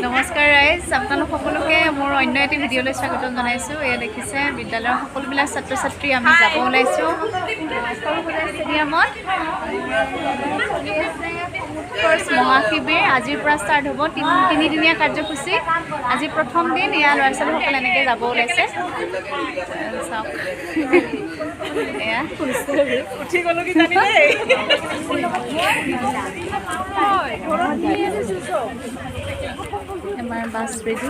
নমস্কাৰ ৰাইজ, আপোনালোক সকলোকে মোৰ অন্য এটি ভিডিঅ'লৈ স্বাগতম জনাইছোঁ। এয়া দেখিছে বিদ্যালয়ৰ সকলোবিলাক ছাত্ৰ ছাত্ৰী আমি যাব ওলাইছোঁ সৰুসজাই ষ্টেডিয়ামত। মহাশিবিৰ আজিৰ পৰা ষ্টাৰ্ট হ'ব, তিনিদিনীয়া কাৰ্যসূচী। আজি প্ৰথম দিন এয়া ল'ৰা ছোৱালীসকল এনেকৈ যাব ওলাইছে। চাওক এয়া উঠি গ'লো কি জানি আমাৰ বাছ ৰেডি।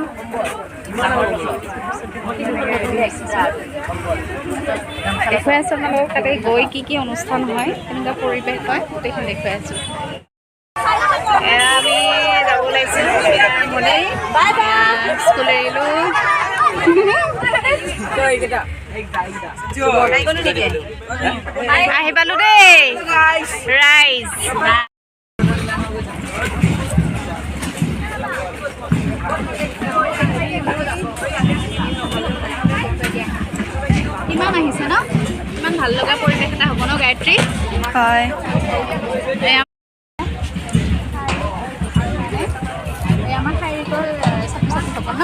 দেখুৱাই আছোঁ আপোনালোকক তাতে গৈ কি অনুষ্ঠান হয়, কেনেকুৱা পৰিৱেশ হয়, গোটেইখিনি দেখুৱাই আছোঁ। আমি যাব ওলাইছিলোঁ স্কুল এৰিলোঁ। আহি পালোঁ দেই ৰাইজ। কিমান আহিছে ন, ইমান ভাল লগা পৰিৱেশ এটা হ'ব ন গায়ত্ৰী? হয়, আমাৰ শাৰীৰিকৰ ছাত্ৰ ছাত্ৰী হ'ব ন,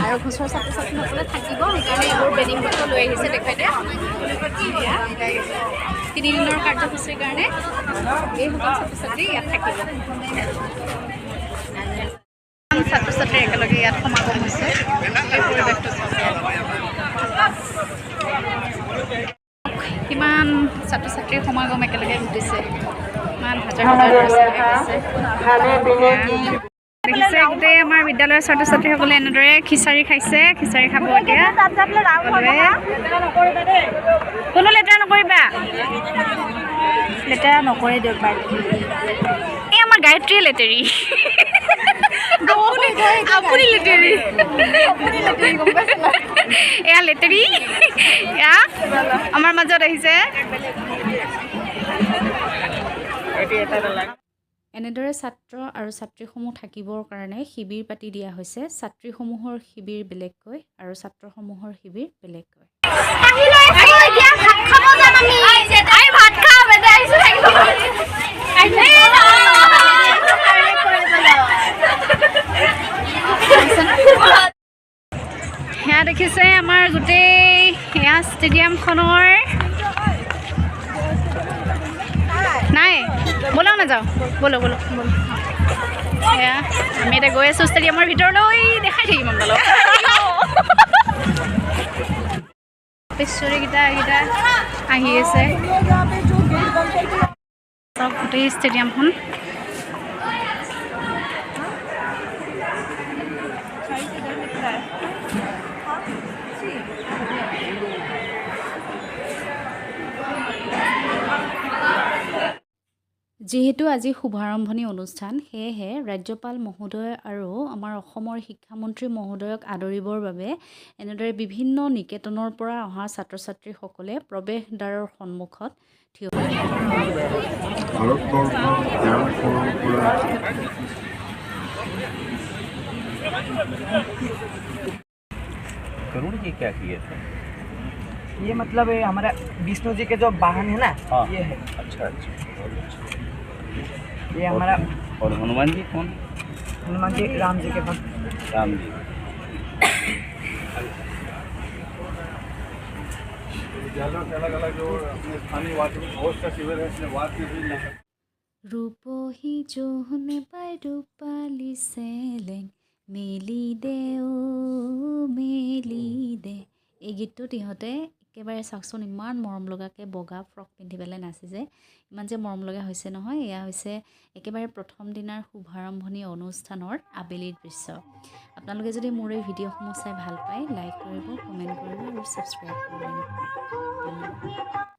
আৰু ঘোচৰ ছাত্ৰ ছাত্ৰীসকলে থাকিব, সেইকাৰণে এইবোৰ বেডিং পত্ৰ লৈ আহিছে। দেখুৱাই দিয়া তিনিদিনৰ কাৰ্যসূচীৰ কাৰণে এইসকল ছাত্ৰ ছাত্ৰী ইয়াত থাকিব। ছাত্ৰ ছাত্ৰী একেলগে ইয়াত সমাগম হৈছে। এই পৰিৱেশটো কিমান ছাত্ৰ ছাত্ৰীৰ সমাগম একেলগে ঘটিছে, ইমান হাজাৰ হাজাৰ ল'ৰা ছোৱালী আহিছে। দেখিছে গোটেই আমাৰ বিদ্যালয়ৰ ছাত্ৰ ছাত্ৰীসকলে এনেদৰে খিচাৰি খাইছে। খিচাৰি খাব এতিয়া কোনো লেতেৰা নকৰিবা, লেতেৰা নকৰে দিয়ক বাৰু। এই আমাৰ গায়ত্ৰীয়ে লেতেৰি, আপুনি লেতেৰি, এয়া লেতেৰি, এয়া আমাৰ মাজত আহিছে। এনেদৰে ছাত্ৰ আৰু ছাত্ৰীসমূহ থাকিবৰ কাৰণে শিবিৰ পাতি দিয়া হৈছে। ছাত্ৰীসমূহৰ শিবিৰ বেলেগকৈ আৰু ছাত্ৰসমূহৰ শিবিৰ বেলেগকৈ। সেয়া দেখিছে আমাৰ গোটেই এয়া ষ্টেডিয়ামখনৰ। নাই ব'লাও নাযাওঁ, ব'লো ব'লো ব'লো। এয়া আমি এতিয়া গৈ আছোঁ ষ্টেডিয়ামৰ ভিতৰলৈ, দেখাই থাকিম আপোনালোক। পেচৰিকেইটা আহি আছে, চব গোটেই ষ্টেডিয়ামখন। যিহেতু আজি শুভাৰম্ভণি অনুষ্ঠান, সেয়েহে ৰাজ্যপাল মহোদয় আৰু আমাৰ অসমৰ শিক্ষামন্ত্ৰী মহোদয়ক আদৰিবৰ বাবে এনেদৰে বিভিন্ন নিকেতনৰ পৰা অহা ছাত্ৰ ছাত্ৰীসকলে প্ৰৱেশদ্বাৰৰ সন্মুখত থিয় गरुड़ जी क्या किए थे? ये मतलब हमारा विष्णु जी के जो वाहन है ना, ये है। अच्छा अच्छा, बहुत अच्छा। ये हमारा और हनुमान जी कौन? हनुमान जी राम जी के पास। राम जी। अलग-अलग जो स्थानीय वासी बहुत का शिविर है, इसलिए वाद भी रूपोही जोहने पाय रूपाली सेलें मेली दे ओ मेली दे। এই গীতটোত ইহঁতে একেবাৰে চাওকচোন ইমান মৰম লগাকৈ বগা ফ্ৰক পিন্ধি পেলাই নাচিছে, ইমান যে মৰম লগা হৈছে নহয়। এয়া হৈছে একেবাৰে প্ৰথম দিনাৰ শুভাৰম্ভণি অনুষ্ঠানৰ আবেলিৰ দৃশ্য। আপোনালোকে যদি মোৰ এই ভিডিঅ'সমূহ চাই ভাল পায়, লাইক কৰিব, কমেণ্ট কৰিব আৰু ছাবস্ক্ৰাইব কৰিব।